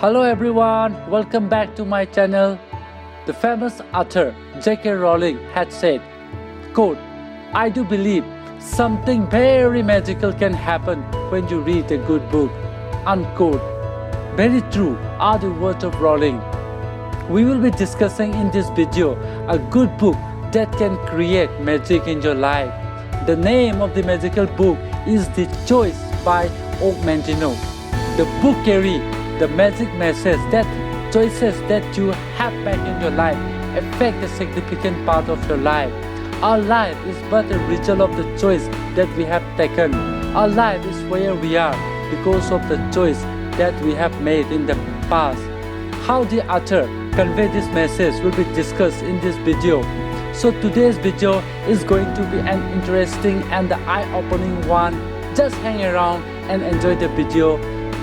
Hello everyone, welcome back to my channel. The famous author J.K. Rowling had said, quote, "I do believe something very magical can happen when you read a good book." Unquote. Very true are the words of Rowling. We will be discussing in this video a good book that can create magic in your life. The name of the magical book is The Choice by Og Mandino. The book carries the magic message that choices that you have made in your life affect a significant part of your life. Our life is but a result of the choice that we have taken. Our life is where we are because of the choice that we have made in the past. How the author conveyed this message will be discussed in this video. So today's video is going to be an interesting and eye-opening one. Just hang around and enjoy the video.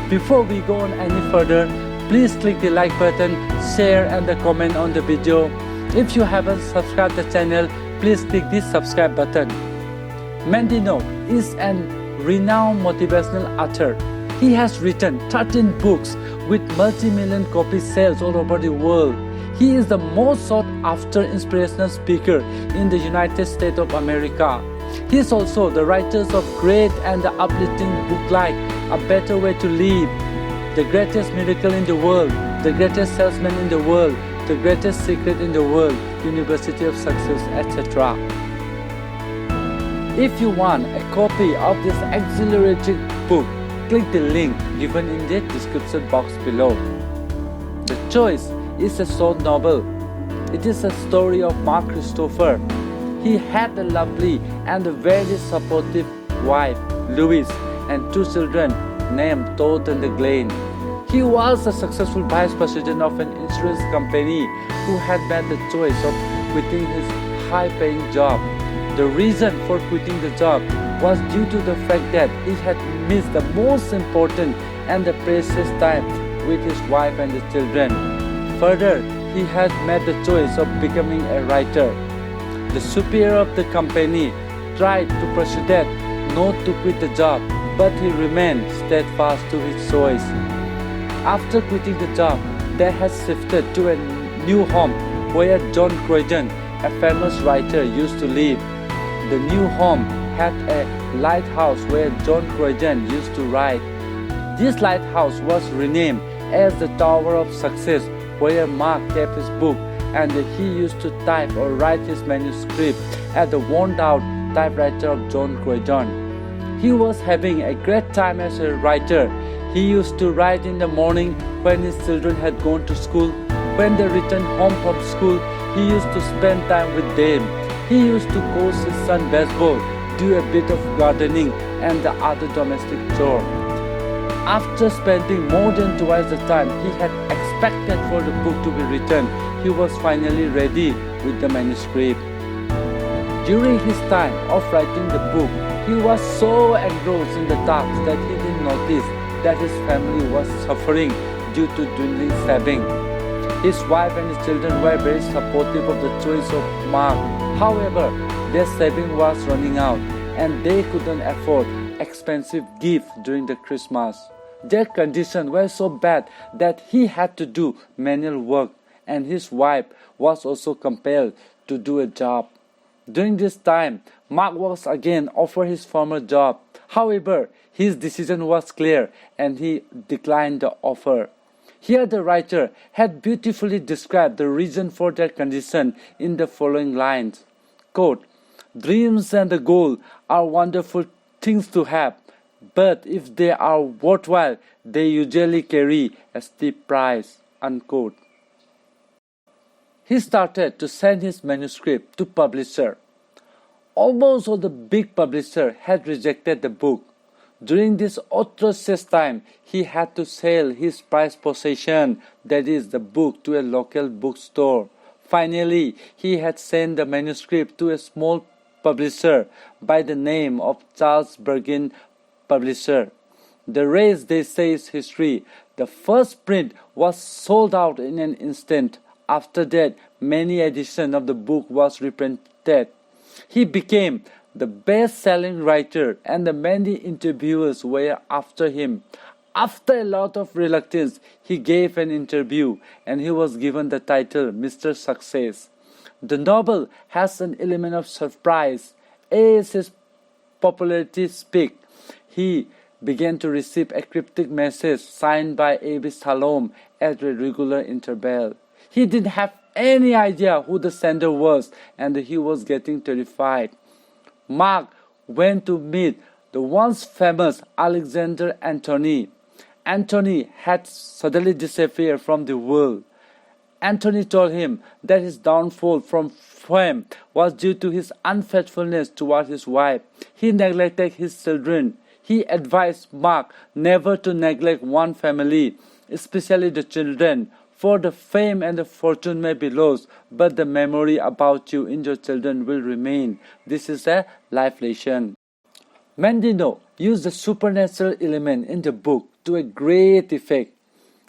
Before we go on any further, please click the like button, share and the comment on the video. If you haven't subscribed the channel, please click the subscribe button. Mandino is an renowned motivational author. He has written 13 books with multi-million copy sales all over the world. He is the most sought-after inspirational speaker in the United States of America. He is also the writer of great and uplifting books like A Better Way to Live, The Greatest Miracle in the World, The Greatest Salesman in the World, The Greatest Secret in the World, University of Success, etc. If you want a copy of this exhilarating book, click the link given in the description box below. The Choice is a short novel. It is a story of Mark Christopher. He had a lovely and a very supportive wife, Louise, and two children named Todd and Glenn. He was a successful vice president of an insurance company who had made the choice of quitting his high-paying job. The reason for quitting the job was due to the fact that he had missed the most important and the precious time with his wife and the children. Further, he had made the choice of becoming a writer. The superior of the company tried to persuade not to quit the job, but he remained steadfast to his choice. After quitting the job, they had shifted to a new home where John Croydon, a famous writer, used to live. The new home had a lighthouse where John Croydon used to write. This lighthouse was renamed as the Tower of Success, where Mark kept his book and he used to type or write his manuscript at the worn-out typewriter of John Croydon. He was having a great time as a writer. He used to write in the morning when his children had gone to school. When they returned home from school, he used to spend time with them. He used to coach his son baseball, do a bit of gardening and the other domestic chore. After spending more than twice the time he had expected for the book to be written, he was finally ready with the manuscript. During his time of writing the book, he was so engrossed in the task that he didn't notice that his family was suffering due to dwindling savings. His wife and his children were very supportive of the choice of Mark. However, their saving was running out and they couldn't afford expensive gifts during the Christmas. Their condition was so bad that he had to do manual work and his wife was also compelled to do a job. During this time, Mark was again offered his former job. However, his decision was clear and he declined the offer. Here the writer had beautifully described the reason for their condition in the following lines. Quote, "Dreams and the goal are wonderful things to have, but if they are worthwhile, they usually carry a steep price." Unquote. He started to send his manuscript to publisher. Almost all the big publishers had rejected the book. During this atrocious time, he had to sell his prized possession, that is, the book, to a local bookstore. Finally, he had sent the manuscript to a small publisher by the name of Charles Bergin Publisher. The rest, they say, is history. The first print was sold out in an instant. After that, many editions of the book was reprinted. He became the best-selling writer and the many interviewers were after him. After a lot of reluctance, he gave an interview and he was given the title Mr. Success. The novel has an element of surprise. As his popularity peaked, he began to receive a cryptic message signed by A.B. Salom at a regular interval. He didn't have any idea who the sender was and he was getting terrified. Mark went to meet the once famous Alexander Antony. Antony had suddenly disappeared from the world. Antony told him that his downfall from fame was due to his unfaithfulness toward his wife. He neglected his children. He advised Mark never to neglect one family, especially the children, for the fame and the fortune may be lost, but the memory about you and your children will remain. This is a life lesson. Mandino used the supernatural element in the book to a great effect.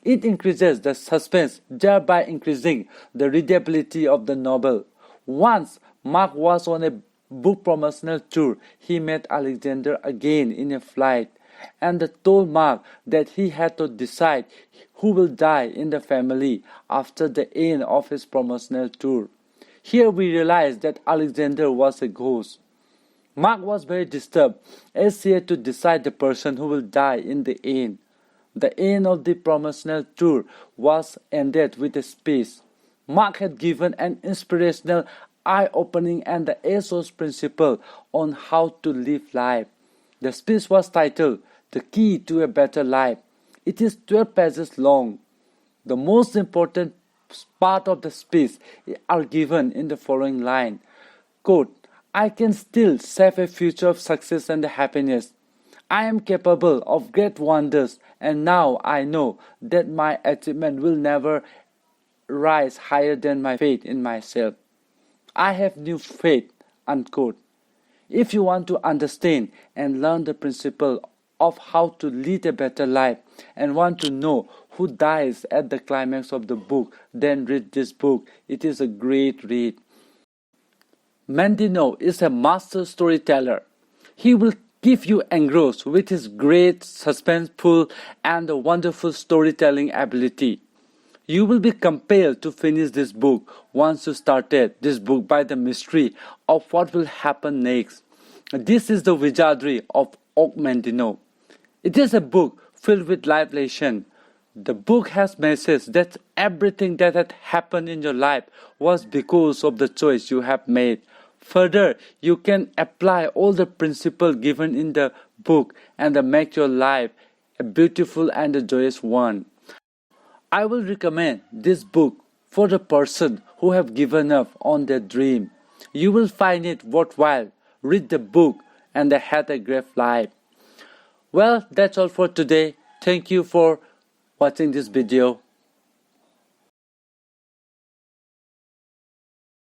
It increases the suspense, thereby increasing the readability of the novel. Once Mark was on a book promotional tour, he met Alexander again in a flight and told Mark that he had to decide who will die in the family after the end of his promotional tour. Here we realize that Alexander was a ghost. Mark was very disturbed as he had to decide the person who will die in the end. The end of the promotional tour was ended with a speech. Mark had given an inspirational, eye-opening and the ASOS principle on how to live life. The speech was titled The Key to a Better Life. It is 12 pages long. The most important part of the speech are given in the following line. Quote, I can still save a future of success and happiness. I am capable of great wonders, and now I know that my achievement will never rise higher than my faith in myself. I have new faith. Unquote. If you want to understand and learn the principle of how to lead a better life and want to know who dies at the climax of the book, then read this book. It is a great read. Mandino is a master storyteller. He will keep you engrossed with his great suspenseful and wonderful storytelling ability. You will be compelled to finish this book once you started this book by the mystery of what will happen next. This is the wizardry of Og Mandino. It is a book filled with life lesson. The book has messages that everything that had happened in your life was because of the choice you have made. Further, you can apply all the principles given in the book and make your life a beautiful and a joyous one. I will recommend this book for the person who have given up on their dream. You will find it worthwhile. Read the book and have a great life. Well, that's all for today. Thank you for watching this video.